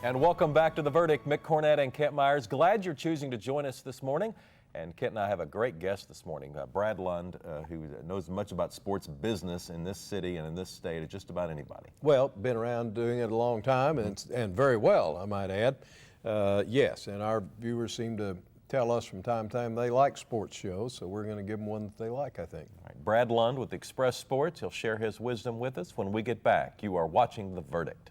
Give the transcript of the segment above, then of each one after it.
And welcome back to The Verdict. Mick Cornett and Kent Myers. Glad you're choosing to join us this morning. And Kent and I have a great guest this morning, Brad Lund, who knows much about sports business in this city and in this state as just about anybody. Well, been around doing it a long time and very well, I might add. Yes, and our viewers seem to tell us from time to time they like sports shows, so we're going to give them one that they like, I think. All right, Brad Lund with Express Sports. He'll share his wisdom with us when we get back. You are watching The Verdict.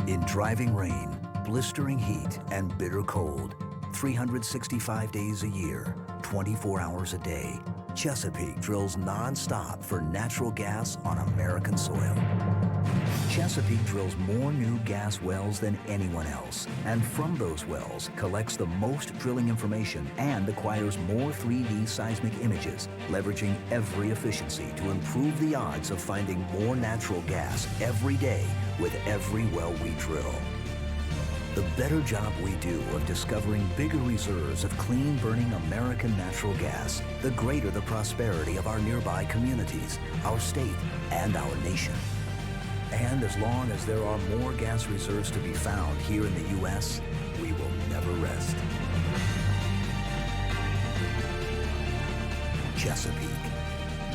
In driving rain, blistering heat, and bitter cold, 365 days a year, 24 hours a day, Chesapeake drills non-stop for natural gas on American soil. Chesapeake drills more new gas wells than anyone else, and from those wells collects the most drilling information and acquires more 3D seismic images, leveraging every efficiency to improve the odds of finding more natural gas every day with every well we drill. The better job we do of discovering bigger reserves of clean-burning American natural gas, the greater the prosperity of our nearby communities, our state, and our nation. And as long as there are more gas reserves to be found here in the U.S., we will never rest. Chesapeake.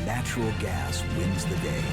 Natural gas wins the day.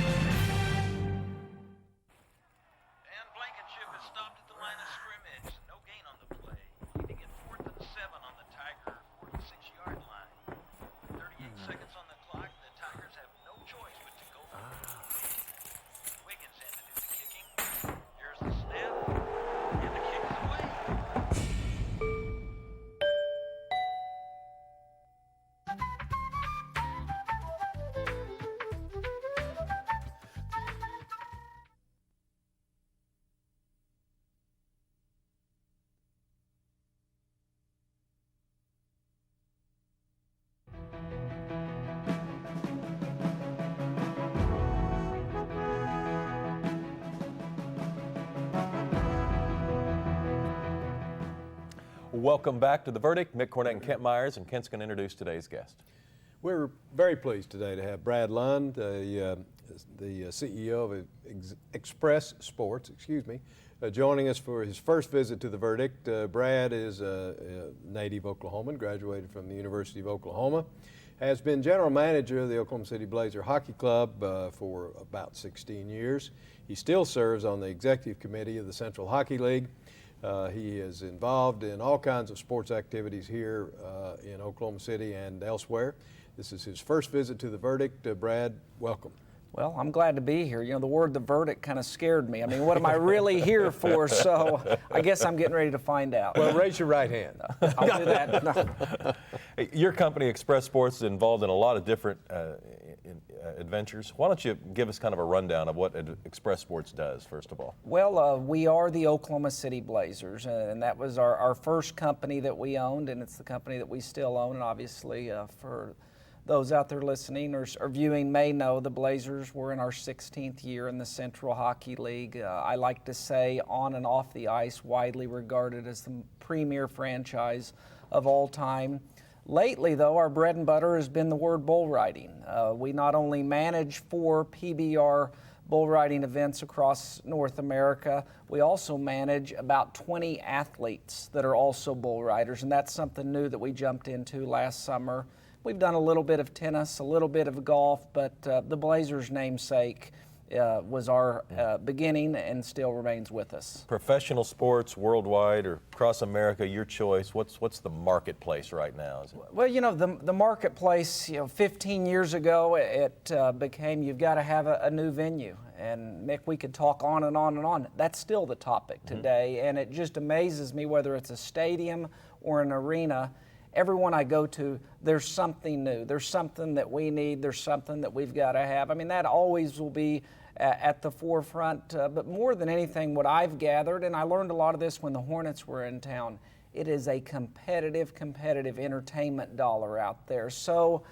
Welcome back to The Verdict. Mick Cornett and Kent Myers, and Kent's going to introduce today's guest. We're very pleased today to have Brad Lund, the CEO of Express Sports, joining us for his first visit to The Verdict. Brad is a native Oklahoman, graduated from the University of Oklahoma, has been general manager of the Oklahoma City Blazer Hockey Club for about 16 years. He still serves on the executive committee of the Central Hockey League. He is involved in all kinds of sports activities here in Oklahoma City and elsewhere. This is his first visit to The Verdict. Brad, welcome. Well, I'm glad to be here. You know, the word "the verdict" kind of scared me. I mean, what am I really here for? So I guess I'm getting ready to find out. Well, raise your right hand. I'll do that. No. Your company, Express Sports, is involved in a lot of different adventures. Why don't you give us kind of a rundown of what Express Sports does, first of all? Well, we are the Oklahoma City Blazers, and that was our first company that we owned, and it's the company that we still own. And obviously, for those out there listening or viewing may know, the Blazers were in our 16th year in the Central Hockey League. I like to say on and off the ice, widely regarded as the premier franchise of all time. Lately, though, our bread and butter has been the word bull riding. We not only manage 4 PBR bull riding events across North America, we also manage about 20 athletes that are also bull riders, and that's something new that we jumped into last summer. We've done a little bit of tennis, a little bit of golf, but the Blazers' namesake was our beginning and still remains with us. Professional sports worldwide or across America, your choice. What's the marketplace right now? Well, you know, the marketplace, 15 years ago, it became you've got to have a new venue. And Mick, we could talk on and on and on. That's still the topic today, and it just amazes me whether it's a stadium or an arena. Everyone I go to, there's something new. There's something that we need. There's something that we've got to have. I mean, that always will be at the forefront. But more than anything, what I've gathered, and I learned a lot of this when the Hornets were in town, it is a competitive entertainment dollar out there. So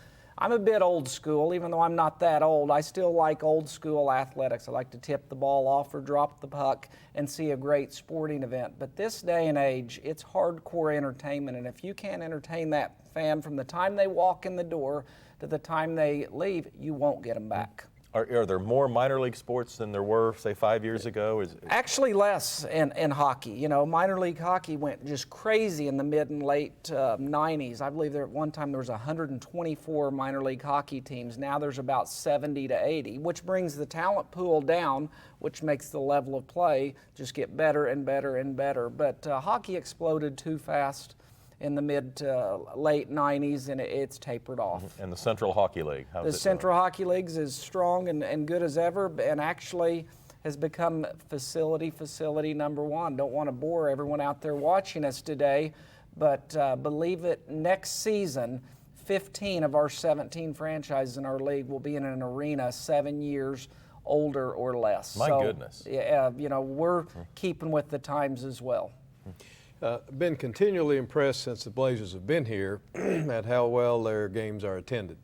I'm a bit old school, even though I'm not that old. I still like old school athletics. I like to tip the ball off or drop the puck and see a great sporting event. But this day and age, it's hardcore entertainment, and if you can't entertain that fan from the time they walk in the door to the time they leave, you won't get them back. Are there more minor league sports than there were, say, 5 years ago? Actually less in hockey. You know, minor league hockey went just crazy in the mid and late 90s. I believe there at one time there was 124 minor league hockey teams. Now there's about 70 to 80, which brings the talent pool down, which makes the level of play just get better and better and better. But hockey exploded too fast in the mid to late 90s, and it's tapered off. And the Central Hockey League, how's The Central Hockey Leagues is strong and good as ever, and actually has become facility number one. Don't want to bore everyone out there watching us today, but believe it, next season, 15 of our 17 franchises in our league will be in an arena 7 years older or less. My goodness. Yeah, you know, we're keeping with the times as well. Been continually impressed since the Blazers have been here at how well their games are attended.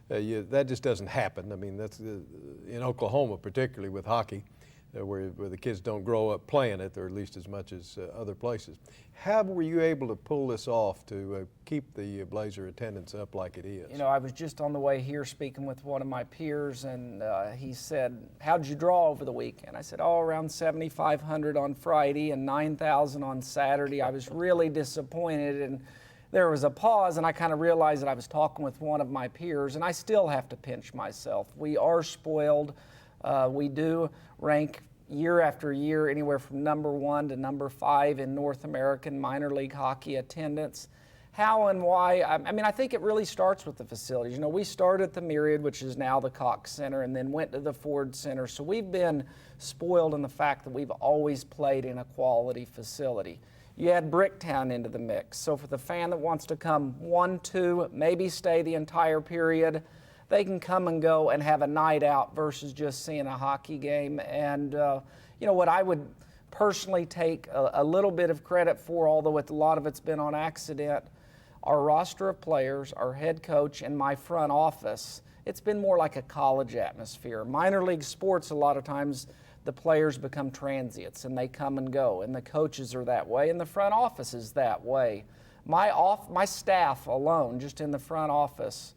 That just doesn't happen. I mean, that's in Oklahoma, particularly with hockey, where the kids don't grow up playing it, or at least as much as other places. How were you able to pull this off to keep the Blazer attendance up like it is? You know, I was just on the way here speaking with one of my peers, and he said, "How did you draw over the weekend?" I said, "Oh, around 7,500 on Friday and 9,000 on Saturday." I was really disappointed, and there was a pause, and I kind of realized that I was talking with one of my peers, and I still have to pinch myself. We are spoiled. We do rank year after year anywhere from number 1 to number 5 in North American minor league hockey attendance. How and why? I mean, I think it really starts with the facilities. You know, we started at the Myriad, which is now the Cox Center, and then went to the Ford Center. So we've been spoiled in the fact that we've always played in a quality facility. You add Bricktown into the mix. So for the fan that wants to come 1, 2, maybe stay the entire period, they can come and go and have a night out versus just seeing a hockey game. And, you know, what I would personally take a little bit of credit for, although a lot of it's been on accident, our roster of players, our head coach, and my front office, it's been more like a college atmosphere. Minor league sports, a lot of times, the players become transients and they come and go, and the coaches are that way, and the front office is that way. My staff alone, just in the front office,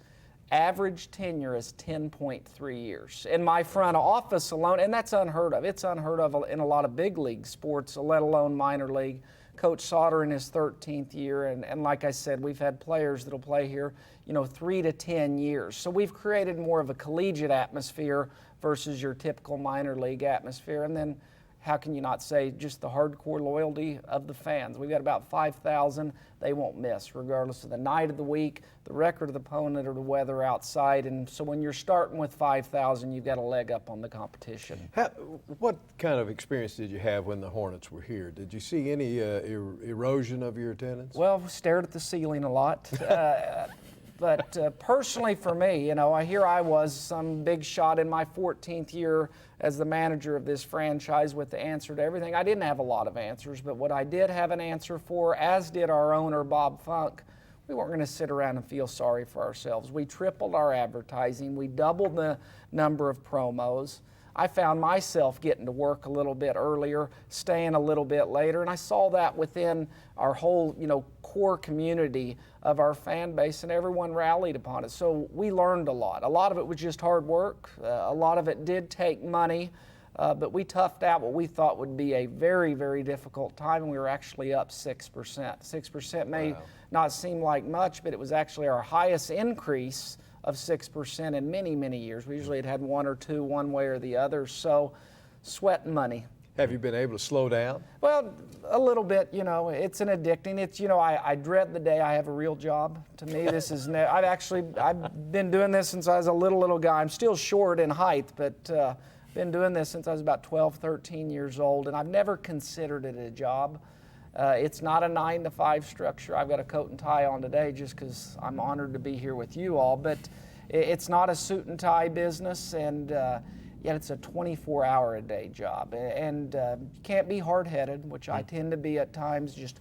average tenure is 10.3 years. In my front office alone, and that's unheard of. It's unheard of in a lot of big league sports, let alone minor league. Coach Sauter in his 13th year, and like I said, we've had players that'll play here, you know, 3 to 10 years. So we've created more of a collegiate atmosphere versus your typical minor league atmosphere. And then how can you not say just the hardcore loyalty of the fans? We've got about 5,000. They won't miss, regardless of the night of the week, the record of the opponent, or the weather outside. And so when you're starting with 5,000, you've got a leg up on the competition. What kind of experience did you have when the Hornets were here? Did you see any erosion of your attendance? Well, we stared at the ceiling a lot. But personally for me, you know, here I was, some big shot in my 14th year as the manager of this franchise with the answer to everything. I didn't have a lot of answers, but what I did have an answer for, as did our owner, Bob Funk, we weren't going to sit around and feel sorry for ourselves. We tripled our advertising. We doubled the number of promos. I found myself getting to work a little bit earlier, staying a little bit later, and I saw that within our whole, you know, core community of our fan base, and everyone rallied upon it. So we learned a lot. A lot of it was just hard work. A lot of it did take money, but we toughed out what we thought would be a very, very difficult time, and we were actually up 6%. 6% may not seem like much, but it was actually our highest increase of 6% in many, many years. We usually had 1 or 2 one way or the other, so sweating money. Have you been able to slow down? Well, a little bit, you know, it's an addicting. It's, you know, I dread the day I have a real job. To me, this is, I've been doing this since I was a little guy. I'm still short in height, but been doing this since I was about 12, 13 years old, and I've never considered it a job. It's not a 9 to 5 structure. I've got a coat and tie on today just because I'm honored to be here with you all, but it's not a suit and tie business, and yet it's a 24-hour-a-day job. And you can't be hard-headed, which I tend to be at times, just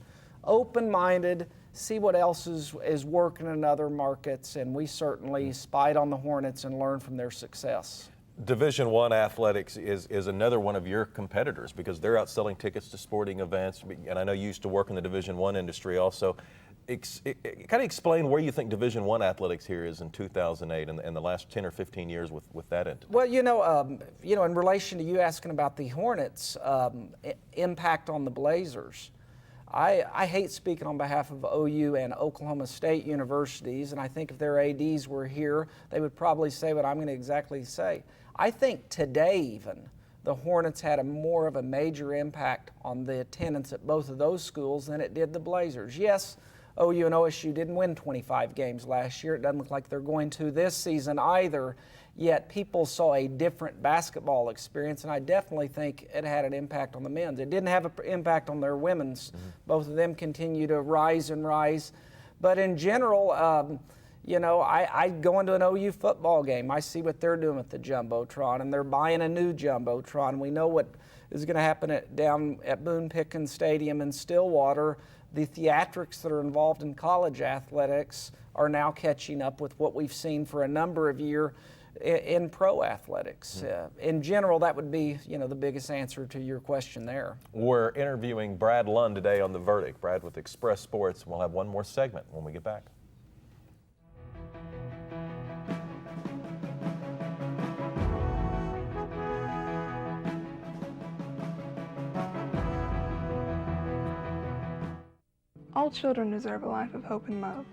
open-minded, see what else is working in other markets, and we certainly spied on the Hornets and learned from their success. Division I athletics is another one of your competitors because they're out selling tickets to sporting events, and I know you used to work in the Division I industry also. Kind of explain where you think Division I athletics here is in 2008 and the last 10 or 15 years with that entity. Well, in relation to you asking about the Hornets' impact on the Blazers, I hate speaking on behalf of OU and Oklahoma State universities, and I think if their ADs were here, they would probably say what I'm going to exactly say. I think today even, the Hornets had more of a major impact on the attendance at both of those schools than it did the Blazers. Yes, OU and OSU didn't win 25 games last year. It doesn't look like they're going to this season either. Yet people saw a different basketball experience, and I definitely think it had an impact on the men's. It didn't have an impact on their women's. Both of them continue to rise and rise. But in general, I go into an OU football game. I see what they're doing with the Jumbotron, and they're buying a new Jumbotron. We know what is going to happen down at Boone Pickens Stadium in Stillwater. The theatrics that are involved in college athletics are now catching up with what we've seen for a number of years in pro athletics. In general, that would be, the biggest answer to your question there. We're interviewing Brad Lund today on The Verdict. Brad with Express Sports. We'll have one more segment when we get back. All children deserve a life of hope and love.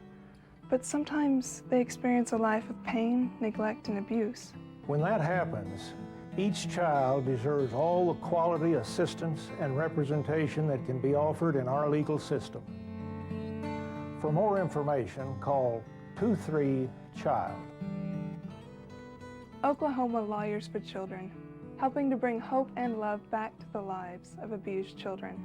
But sometimes they experience a life of pain, neglect, and abuse. When that happens, each child deserves all the quality assistance and representation that can be offered in our legal system. For more information, call 23-CHILD. Oklahoma Lawyers for Children, helping to bring hope and love back to the lives of abused children.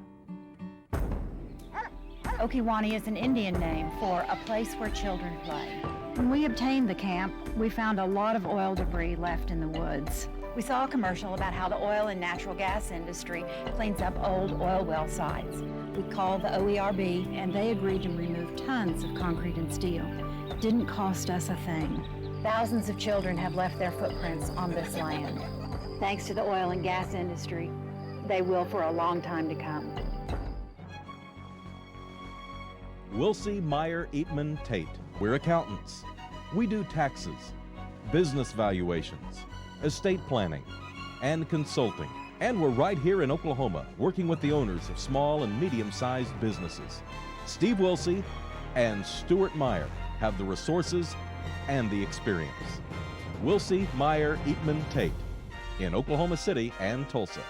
Okiwani is an Indian name for a place where children play. When we obtained the camp, we found a lot of oil debris left in the woods. We saw a commercial about how the oil and natural gas industry cleans up old oil well sites. We called the OERB and they agreed to remove tons of concrete and steel. It didn't cost us a thing. Thousands of children have left their footprints on this land. Thanks to the oil and gas industry, they will for a long time to come. Wilsey, Meyer, Eatman, Tate. We're accountants. We do taxes, business valuations, estate planning, and consulting. And we're right here in Oklahoma, working with the owners of small and medium-sized businesses. Steve Wilsey and Stuart Meyer have the resources and the experience. Wilsey, Meyer, Eatman, Tate in Oklahoma City and Tulsa.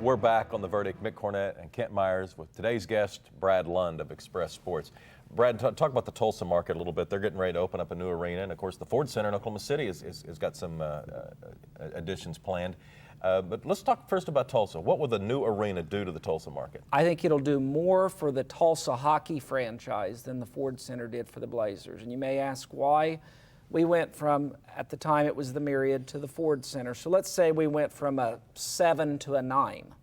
We're back on The Verdict. Mick Cornett and Kent Myers with today's guest, Brad Lund of Express Sports. Brad, talk about the Tulsa market a little bit. They're getting ready to open up a new arena, and of course the Ford Center in Oklahoma City has got some additions planned. But let's talk first about Tulsa. What will the new arena do to the Tulsa market? I think it'll do more for the Tulsa hockey franchise than the Ford Center did for the Blazers. And you may ask why. We went from, at the time it was the Myriad, to the Ford Center. So let's say we went from a 7 to a 9.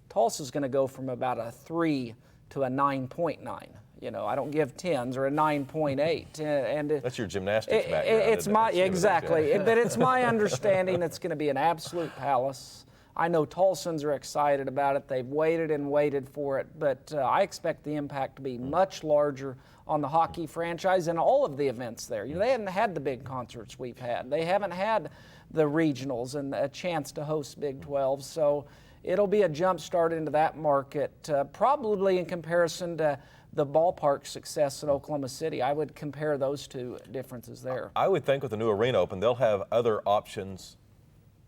Tulsa's going to go from about a 3 to a 9.9. I don't give 10s, or a 9.8. And that's your gymnastics background. It's my exactly, but it's my understanding it's going to be an absolute palace. I know Tulsans are excited about it. They've waited and waited for it, but I expect the impact to be much larger on the hockey franchise and all of the events there. They haven't had the big concerts we've had. They haven't had the regionals and a chance to host Big 12. So it'll be a jump start into that market, probably in comparison to the ballpark success in Oklahoma City. I would compare those two differences there. I would think with the new arena open, they'll have other options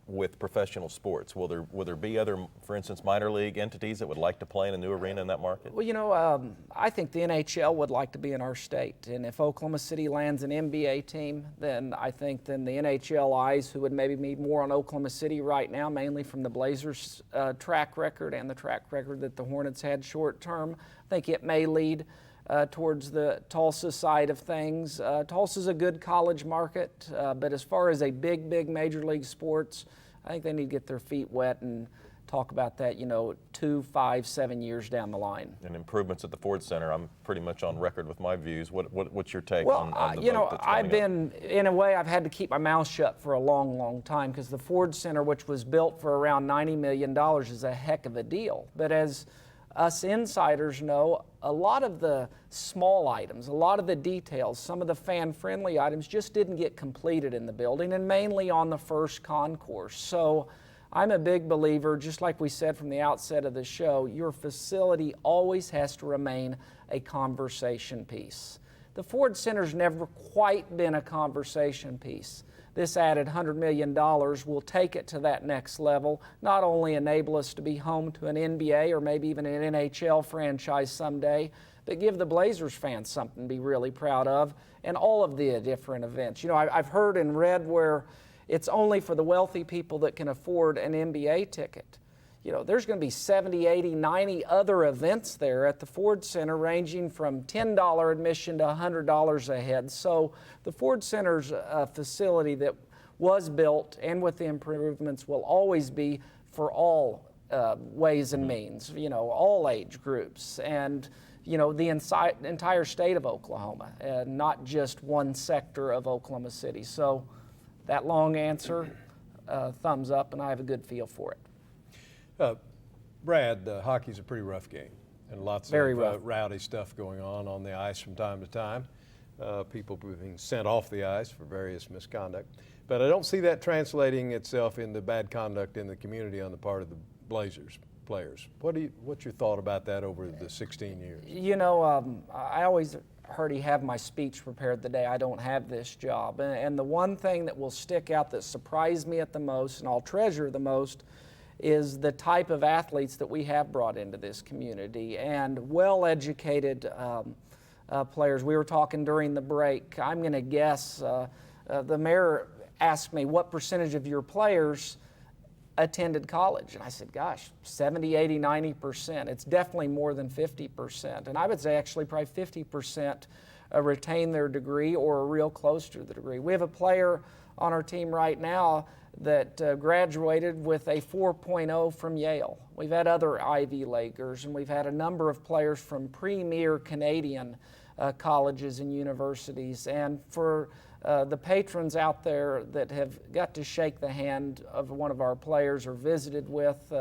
with professional sports? Will there be other, for instance, minor league entities that would like to play in a new arena in that market? Well, you know, I think the NHL would like to be in our state, and if Oklahoma City lands an NBA team, then I think the NHL eyes, who would maybe be more on Oklahoma City right now, mainly from the Blazers' track record and the track record that the Hornets had short term, I think it may lead towards the Tulsa side of things. Tulsa's a good college market, but as far as a big major league sports, I think they need to get their feet wet and talk about that, 2, 5, 7 years down the line. And improvements at the Ford Center, I'm pretty much on record with my views. What's your take well, on the vote that's I've coming up? in a way, I've had to keep my mouth shut for a long time, because the Ford Center, which was built for around $90 million, is a heck of a deal. But as us insiders know, a lot of the small items, a lot of the details, some of the fan-friendly items just didn't get completed in the building, and mainly on the first concourse. So I'm a big believer, just like we said from the outset of the show, your facility always has to remain a conversation piece. The Ford Center's never quite been a conversation piece. This added $100 million will take it to that next level, not only enable us to be home to an NBA or maybe even an NHL franchise someday, but give the Blazers fans something to be really proud of, and all of the different events. I've heard and read where it's only for the wealthy people that can afford an NBA ticket. There's going to be 70, 80, 90 other events there at the Ford Center, ranging from $10 admission to $100 a head. So the Ford Center's a facility that was built, and with the improvements, will always be for all ways and means, all age groups, and the entire state of Oklahoma, not just one sector of Oklahoma City. So that long answer, thumbs up, and I have a good feel for it. Brad, hockey's a pretty rough game, and lots Very of rough. rowdy stuff going on the ice from time to time. People being sent off the ice for various misconduct. But I don't see that translating itself into bad conduct in the community on the part of the Blazers players. What's your thought about that over the 16 years? I always heard he have my speech prepared the day I don't have this job. And the one thing that will stick out that surprised me at the most, and I'll treasure the most, is the type of athletes that we have brought into this community, and well-educated players. We were talking during the break. I'm going to guess, the mayor asked me, what percentage of your players attended college? And I said, gosh, 70, 80, 90%. It's definitely more than 50%. And I would say actually probably 50% retain their degree or are real close to the degree. We have a player on our team right now that graduated with a 4.0 from Yale. We've had other Ivy Leaguers, and we've had a number of players from premier Canadian colleges and universities. And for the patrons out there that have got to shake the hand of one of our players or visited with,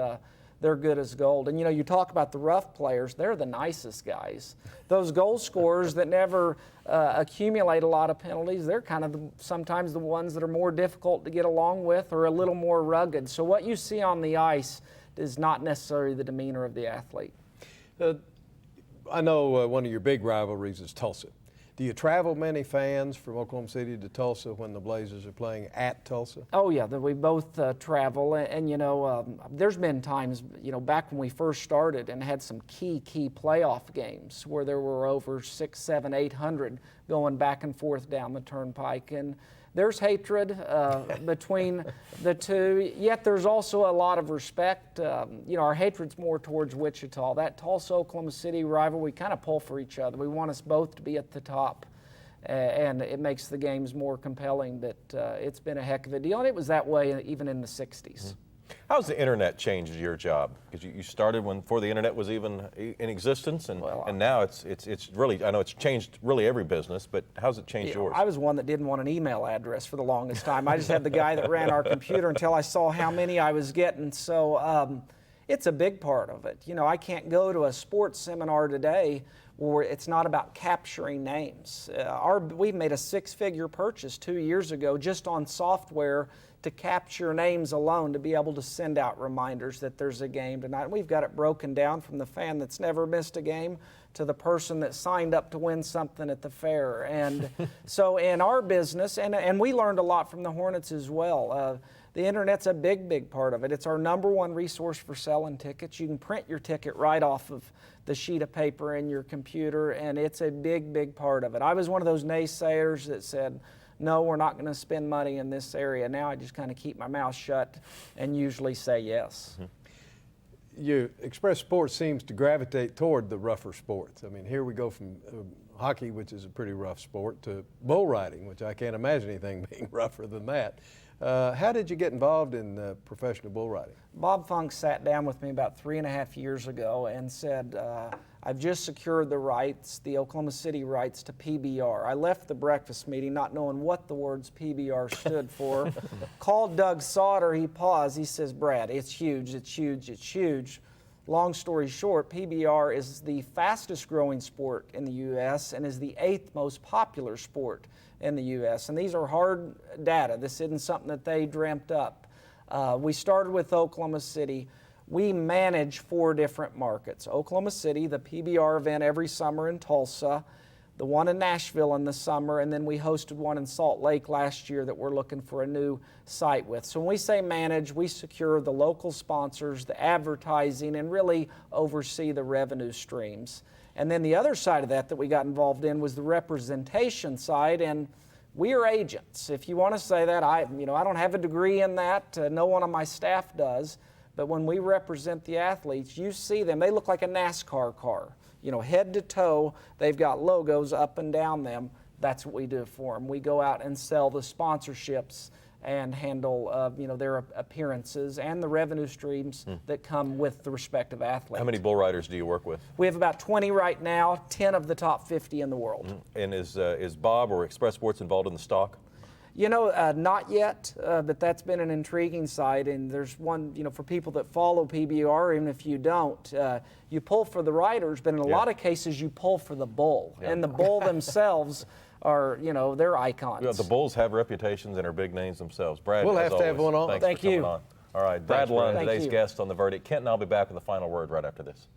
they're good as gold. And you talk about the rough players, they're the nicest guys. Those goal scorers that never accumulate a lot of penalties, they're kind of sometimes the ones that are more difficult to get along with or a little more rugged. So what you see on the ice is not necessarily the demeanor of the athlete. I know one of your big rivalries is Tulsa. Do you travel many fans from Oklahoma City to Tulsa when the Blazers are playing at Tulsa? Oh yeah, we both travel, and there's been times, back when we first started and had some key playoff games where there were over 600, 700, 800 going back and forth down the turnpike, and there's hatred between the two, yet there's also a lot of respect. Our hatred's more towards Wichita. That Tulsa-Oklahoma City rival, we kind of pull for each other. We want us both to be at the top, and it makes the games more compelling, but it's been a heck of a deal, and it was that way even in the 60s. Mm-hmm. How's the internet changed your job? Because you started before the internet was even in existence, and now it's really, I know it's changed really every business, but how's it changed yours? I was one that didn't want an email address for the longest time. I just had the guy that ran our computer until I saw how many I was getting. So it's a big part of it. I can't go to a sports seminar today where it's not about capturing names. We've made a 6-figure purchase 2 years ago just on software to capture names alone, to be able to send out reminders that there's a game tonight. We've got it broken down from the fan that's never missed a game to the person that signed up to win something at the fair. And so in our business, and we learned a lot from the Hornets as well. The internet's a big part of it. It's our #1 resource for selling tickets. You can print your ticket right off of the sheet of paper in your computer, and it's a big part of it. I was one of those naysayers that said, no, we're not going to spend money in this area. Now I just kind of keep my mouth shut and usually say yes. Express Sports seems to gravitate toward the rougher sports. I mean, here we go from hockey, which is a pretty rough sport, to bull riding, which I can't imagine anything being rougher than that. How did you get involved in professional bull riding? Bob Funk sat down with me about 3.5 years ago and said, I've just secured the rights, the Oklahoma City rights to PBR. I left the breakfast meeting not knowing what the words PBR stood for. Called Doug Sauter, he paused, he says, Brad, it's huge, it's huge, it's huge. Long story short, PBR is the fastest growing sport in the U.S. and is the 8th most popular sport in the U.S. And these are hard data. This isn't something that they dreamt up. We started with Oklahoma City. We manage 4 different markets. Oklahoma City, the PBR event every summer in Tulsa, the one in Nashville in the summer, and then we hosted one in Salt Lake last year that we're looking for a new site with. So when we say manage, we secure the local sponsors, the advertising, and really oversee the revenue streams. And then the other side of that we got involved in was the representation side, and we are agents. If you want to say that, I don't have a degree in that. No one on my staff does. But when we represent the athletes, you see them. They look like a NASCAR car. Head to toe, they've got logos up and down them. That's what we do for them. We go out and sell the sponsorships and handle their appearances and the revenue streams that come with the respective athletes. How many bull riders do you work with? We have about 20 right now, 10 of the top 50 in the world. And is Bob or Express Sports involved in the stock? Not yet, but that's been an intriguing side. And there's one, for people that follow PBR, even if you don't, you pull for the riders, but in a lot of cases you pull for the bull. And the bull themselves are, they're icons. Yeah, the bulls have reputations and are big names themselves. Brad, we'll as have to have always, one on. Thank you. On. All right, Brad Lund, Thank today's you. guest on The Verdict. Kent and I'll be back with the final word right after this.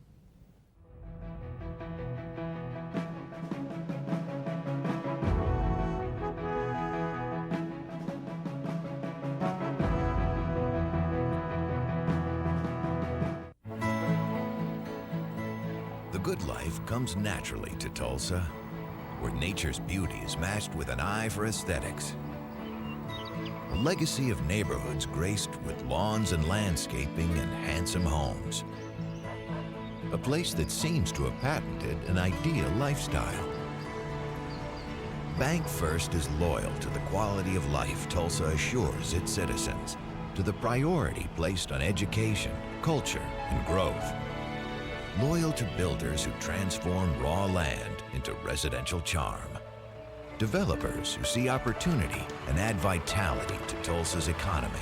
The good life comes naturally to Tulsa, where nature's beauty is matched with an eye for aesthetics. A legacy of neighborhoods graced with lawns and landscaping and handsome homes. A place that seems to have patented an ideal lifestyle. Bank First is loyal to the quality of life Tulsa assures its citizens, to the priority placed on education, culture, and growth. Loyal to builders who transform raw land into residential charm. Developers who see opportunity and add vitality to Tulsa's economy.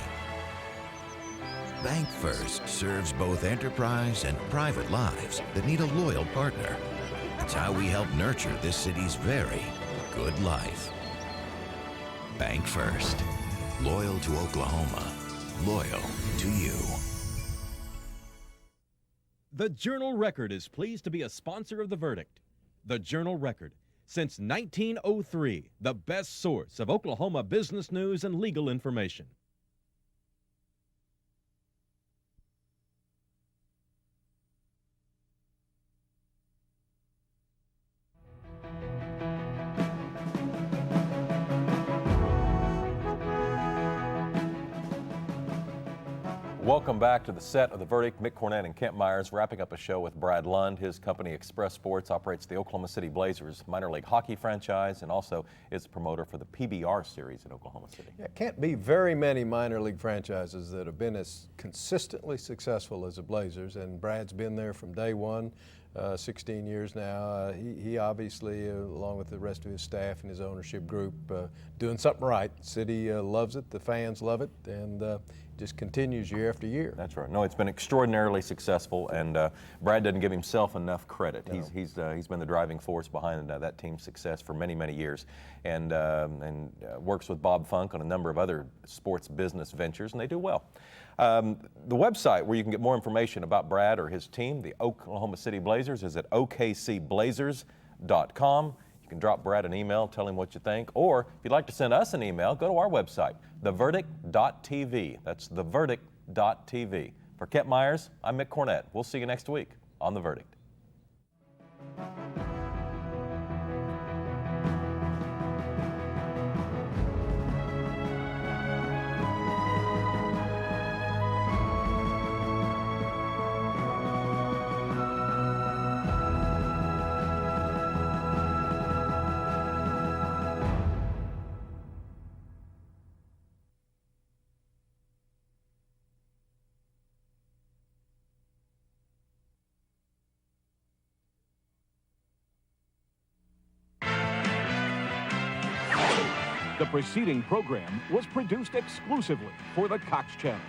Bank First serves both enterprise and private lives that need a loyal partner. It's how we help nurture this city's very good life. Bank First. Loyal to Oklahoma. Loyal to you. The Journal-Record is pleased to be a sponsor of The Verdict. The Journal-Record, since 1903, the best source of Oklahoma business news and legal information. Welcome back to the set of The Verdict. Mick Cornett and Kent Myers wrapping up a show with Brad Lund. His company Express Sports operates the Oklahoma City Blazers minor league hockey franchise and also is a promoter for the PBR series in Oklahoma City. Yeah, can't be very many minor league franchises that have been as consistently successful as the Blazers, and Brad's been there from day one, 16 years now. He obviously, along with the rest of his staff and his ownership group, doing something right. City loves it, the fans love it, and just continues year after year. That's right. No, it's been extraordinarily successful, and Brad doesn't give himself enough credit. No. He's been the driving force behind that team's success for many, many years, and works with Bob Funk on a number of other sports business ventures, and they do well. The website where you can get more information about Brad or his team, the Oklahoma City Blazers, is at okcblazers.com. You You can drop Brad an email, tell him what you think, or if you'd like to send us an email, go to our website, theverdict.tv. That's theverdict.tv. For Kent Myers, I'm Mick Cornett. We'll see you next week on The Verdict. The preceding program was produced exclusively for the Cox Channel.